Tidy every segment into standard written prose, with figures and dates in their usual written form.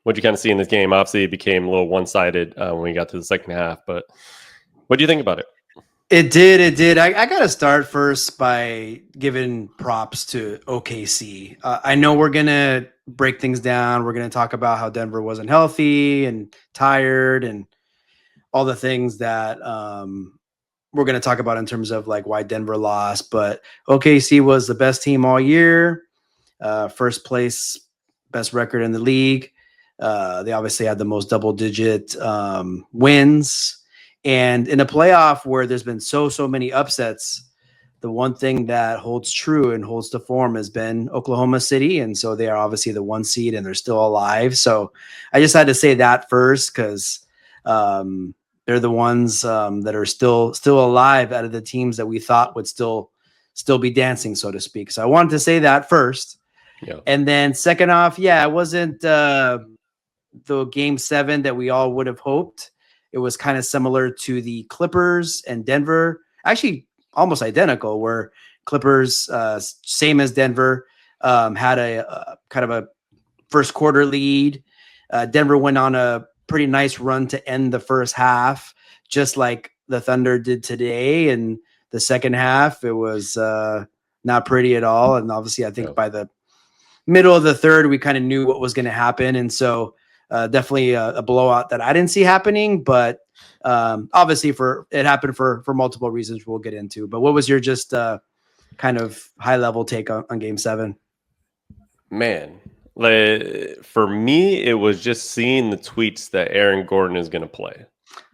what you kind of see in this game? Obviously, it became a little one-sided when we got to the second half. But what do you think about it? It did. I got to start first by giving props to OKC. I know we're going to break things down. We're going to talk about how Denver wasn't healthy and tired and all the things that we're going to talk about in terms of like why Denver lost. But OKC was the best team all year, first place, best record in the league. They obviously had the most double-digit wins. And in a playoff where there's been so many upsets, the one thing that holds true and holds to form has been Oklahoma City. And so they are obviously the 1 seed and they're still alive. So I just had to say that first because they're the ones that are still alive out of the teams that we thought would still be dancing, so to speak. So I wanted to say that first. Yeah. And then second off, it wasn't the game 7 that we all would have hoped. It was kind of similar to the Clippers and Denver, actually almost identical, where Clippers, same as Denver, had a kind of a first quarter lead. Denver went on a pretty nice run to end the first half, just like the Thunder did today. And the second half, it was not pretty at all. And obviously, I think by the middle of the third, we kind of knew what was going to happen. And so definitely a blowout that I didn't see happening, but obviously it happened for multiple reasons we'll get into. But what was your just kind of high level take on game 7? Man, for me, it was just seeing the tweets that Aaron Gordon is going to play.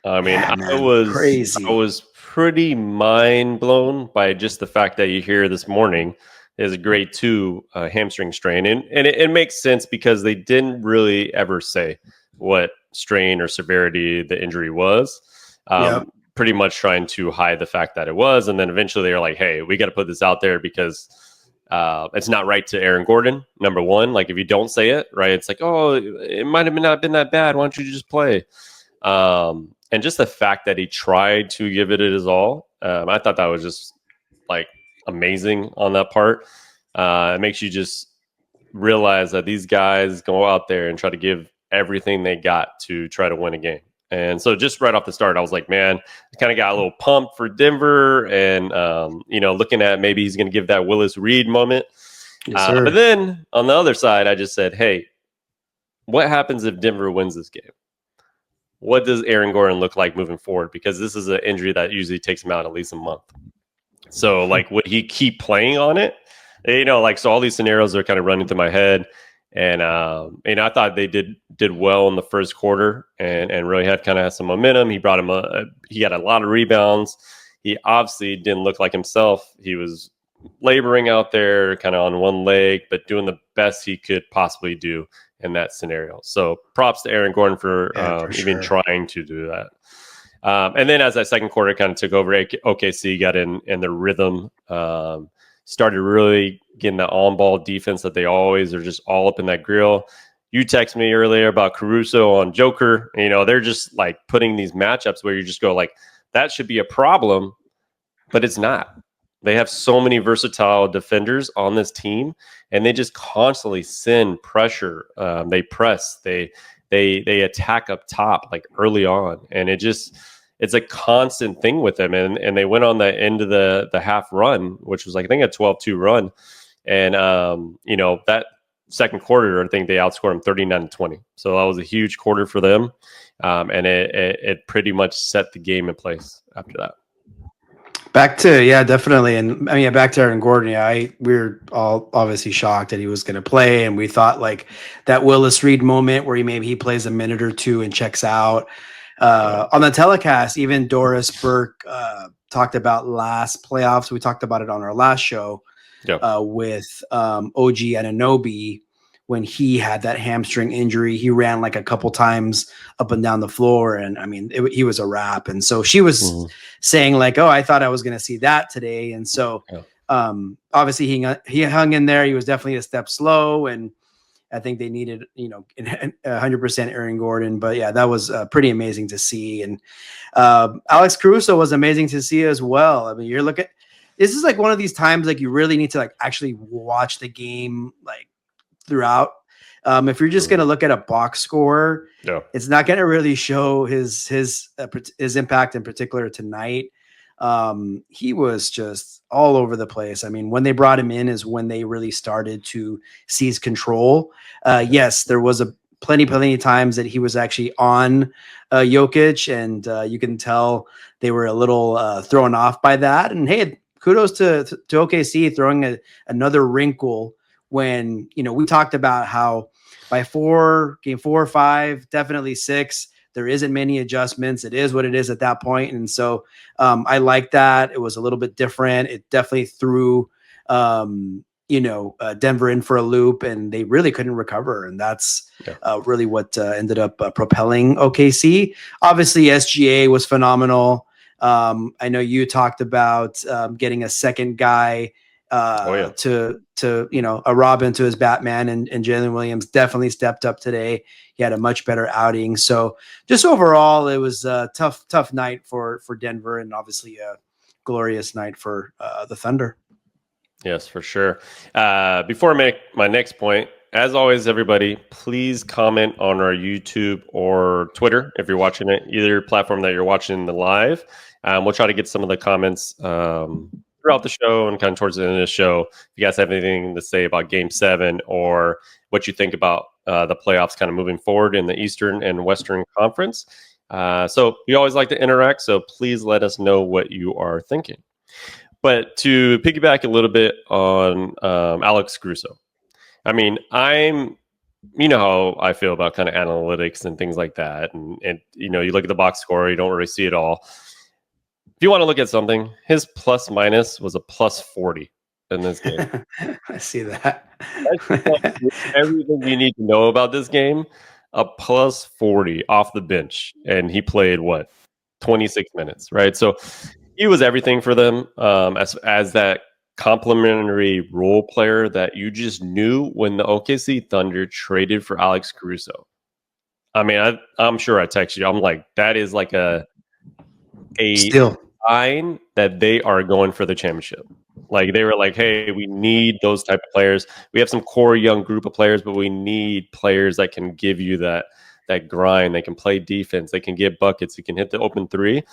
I mean, I was pretty mind blown by just the fact that you hear this morning is a grade 2 hamstring strain. And it makes sense because they didn't really ever say what strain or severity the injury was. Pretty much trying to hide the fact that it was. And then eventually they're like, hey, we got to put this out there because it's not right to Aaron Gordon, number one. Like if you don't say it, right, it's like, oh, it might have not been that bad. Why don't you just play? And just the fact that he tried to give it his all, I thought that was just like amazing on that part. It makes you just realize that these guys go out there and try to give everything they got to try to win a game. And so just right off the start, I was like, man, I kind of got a little pumped for Denver and, looking at maybe he's going to give that Willis Reed moment. Yes, but then on the other side, I just said, hey, what happens if Denver wins this game? What does Aaron Gordon look like moving forward? Because this is an injury that usually takes him out at least a month. So, like, would he keep playing on it? So all these scenarios are kind of running through my head. And, I thought they did well in the first quarter and really had some momentum. He brought him he had a lot of rebounds. He obviously didn't look like himself. He was laboring out there kind of on one leg, but doing the best he could possibly do in that scenario. So props to Aaron Gordon for even trying to do that. And then as that second quarter kind of took over, OKC got in the rhythm, started really getting the on-ball defense that they always are just all up in that grill. You texted me earlier about Caruso on Joker. They're just like putting these matchups where you just go like, that should be a problem, but it's not. They have so many versatile defenders on this team, and they just constantly send pressure. They press. They attack up top like early on, and it's a constant thing with them. And they went on the end of the half run, which was like I think a 12-2 run, and that second quarter I think they outscored them 39-20. So that was a huge quarter for them, and it pretty much set the game in place after that. Back to, definitely. And I mean, back to Aaron Gordon. We were all obviously shocked that he was going to play. And we thought like that Willis Reed moment where he plays a minute or two and checks out. On the telecast, even Doris Burke talked about last playoffs. We talked about it on our last show with OG Anunoby. When he had that hamstring injury, he ran like a couple times up and down the floor. And I mean, he was a wrap. And so she was saying like, oh, I thought I was going to see that today. And so obviously he hung in there. He was definitely a step slow. And I think they needed, 100% Aaron Gordon. But yeah, that was pretty amazing to see. And Alex Caruso was amazing to see as well. I mean, this is like one of these times like you really need to like actually watch the game like throughout. If you're just going to look at a box score, yeah, it's not going to really show his impact in particular tonight. He was just all over the place. I mean, when they brought him in is when they really started to seize control. Yes, there was plenty of times that he was actually on Jokic, and you can tell they were a little thrown off by that. And hey, kudos to OKC throwing another wrinkle when, we talked about how by game 4 or 5, definitely 6, there isn't many adjustments. It is what it is at that point. And so I like that. It was a little bit different. It definitely threw, Denver in for a loop, and they really couldn't recover. And that's really what ended up propelling OKC. Obviously, SGA was phenomenal. I know you talked about getting a second guy to a Robin to his Batman, and Jalen Williams definitely stepped up today. He had a much better outing. So just overall, it was a tough night for Denver, and obviously a glorious night for the Thunder. Yes, for sure. Before I make my next point, as always, everybody, please comment on our YouTube or Twitter if you're watching it, either platform that you're watching the live. We'll try to get some of the comments throughout the show and kind of towards the end of the show. If you guys have anything to say about Game 7 or what you think about the playoffs kind of moving forward in the Eastern and Western Conference. So we always like to interact, so please let us know what you are thinking. But to piggyback a little bit on Alex Caruso, I mean, you know how I feel about kind of analytics and things like that. And you look at the box score, you don't really see it all. If you want to look at something, his plus minus was a plus 40 in this game. I see that. Everything you need to know about this game, a plus 40 off the bench. And he played, 26 minutes, right? So he was everything for them as that complementary role player that you just knew when the OKC Thunder traded for Alex Caruso. I mean, I'm sure I texted you. I'm like, that is like a sign that they are going for the championship. Like, they were like, hey, we need those type of players. We have some core young group of players, but we need players that can give you that grind. They can play defense. They can get buckets. They can hit the open three.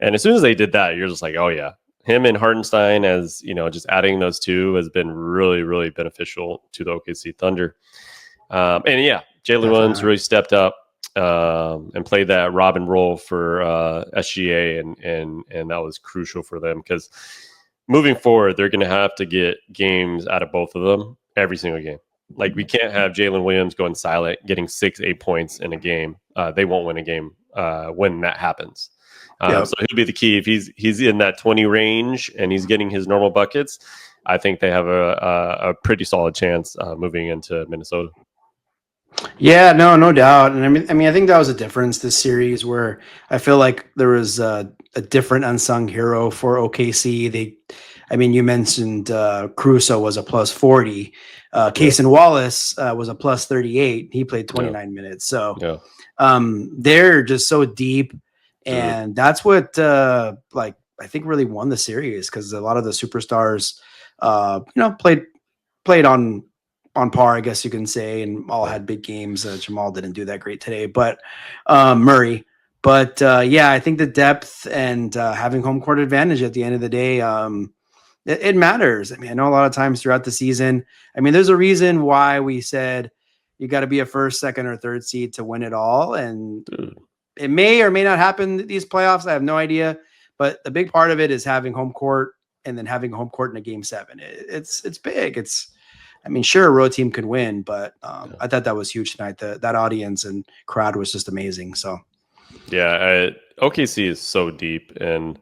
And as soon as they did that, you're just like, oh, yeah. Him and Hartenstein, as just adding those two has been really, really beneficial to the OKC Thunder. And yeah, Jalen Williams really stepped up and played that Robin role for SGA, and that was crucial for them because moving forward, they're going to have to get games out of both of them every single game. Like, we can't have Jalen Williams going silent, getting 6-8 points in a game. They won't win a game when that happens. So he'll be the key. If he's in that 20 range and he's getting his normal buckets, I think they have a pretty solid chance moving into Minnesota. Yeah, no doubt. And I mean, I think that was a difference this series where I feel like there was a different unsung hero for OKC. You mentioned Caruso was a plus 40. Cason Wallace was a plus 38. He played 29 minutes. So they're just so deep. And that's what I think really won the series, because a lot of the superstars, played on par, I guess you can say, and all had big games. Jamal didn't do that great today, but Murray. But I think the depth and having home court advantage at the end of the day, it matters. I mean, I know a lot of times throughout the season, there's a reason why we said you got to be a first, second, or third seed to win it all. And it may or may not happen these playoffs. I have no idea. But the big part of it is having home court, and then having home court in a Game 7. It's big. Sure, a road team could win, but I thought that was huge tonight. That audience and crowd was just amazing. So, yeah, OKC is so deep, and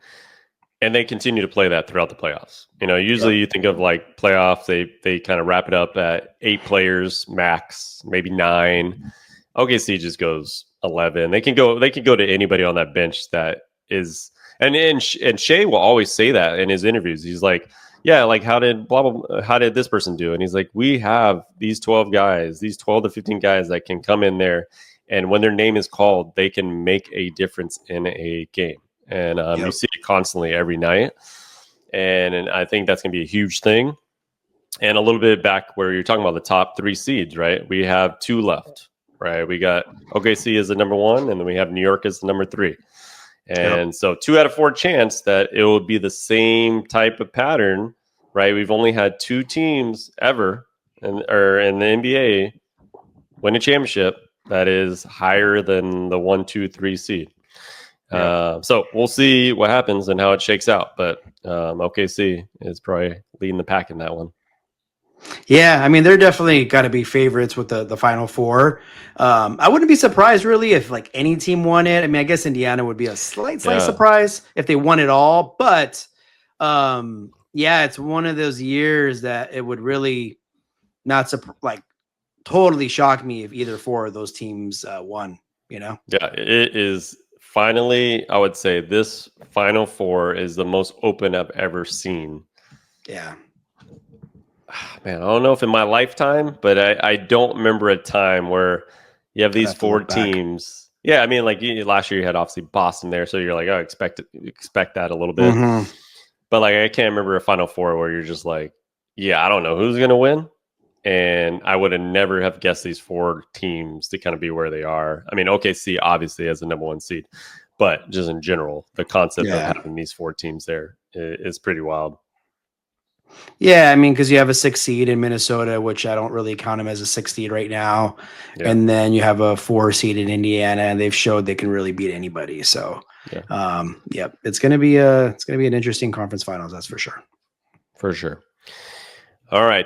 they continue to play that throughout the playoffs. Usually you think of like playoffs, they kind of wrap it up at 8 players max, maybe 9. OKC just goes 11. They can go to anybody on that bench that is, and Shea will always say that in his interviews. He's like, yeah, like how did this person do? And he's like, we have these 12 guys, these 12 to 15 guys that can come in there, and when their name is called, they can make a difference in a game. And you see it constantly every night. And I think that's going to be a huge thing. And a little bit back where you're talking about the top 3 seeds, right? We have 2 left, right? We got OKC as the number 1, and then we have New York as the number 3. And so 2 out of 4 chance that it will be the same type of pattern, right? We've only had 2 teams ever in the NBA win a championship that is higher than the 1, 2, 3 seed. So we'll see what happens and how it shakes out. But OKC is probably leading the pack in that one. Yeah, I mean, they're definitely got to be favorites with the Final Four. I wouldn't be surprised really if like any team won it. I mean, I guess Indiana would be a slight surprise if they won it all. But yeah, it's one of those years that it would really not totally shock me if either 4 of those teams won. You know? Yeah, it is. Finally, I would say this Final Four is the most open I've ever seen. Yeah. Man, I don't know if in my lifetime, but I don't remember a time where you have these 4 teams. Yeah, I mean, like last year you had obviously Boston there, so you're like, oh, expect that a little bit. Mm-hmm. But like, I can't remember a Final Four where you're just like, yeah, I don't know who's gonna win, and I would have never have guessed these 4 teams to kind of be where they are. I mean, OKC obviously as the number 1 seed, but just in general, the concept of having these 4 teams there is pretty wild. Yeah, I mean, because you have a 6 seed in Minnesota, which I don't really count them as a 6 seed right now, and then you have a 4 seed in Indiana, and they've showed they can really beat anybody. So, it's gonna be an interesting conference finals, that's for sure. For sure. All right.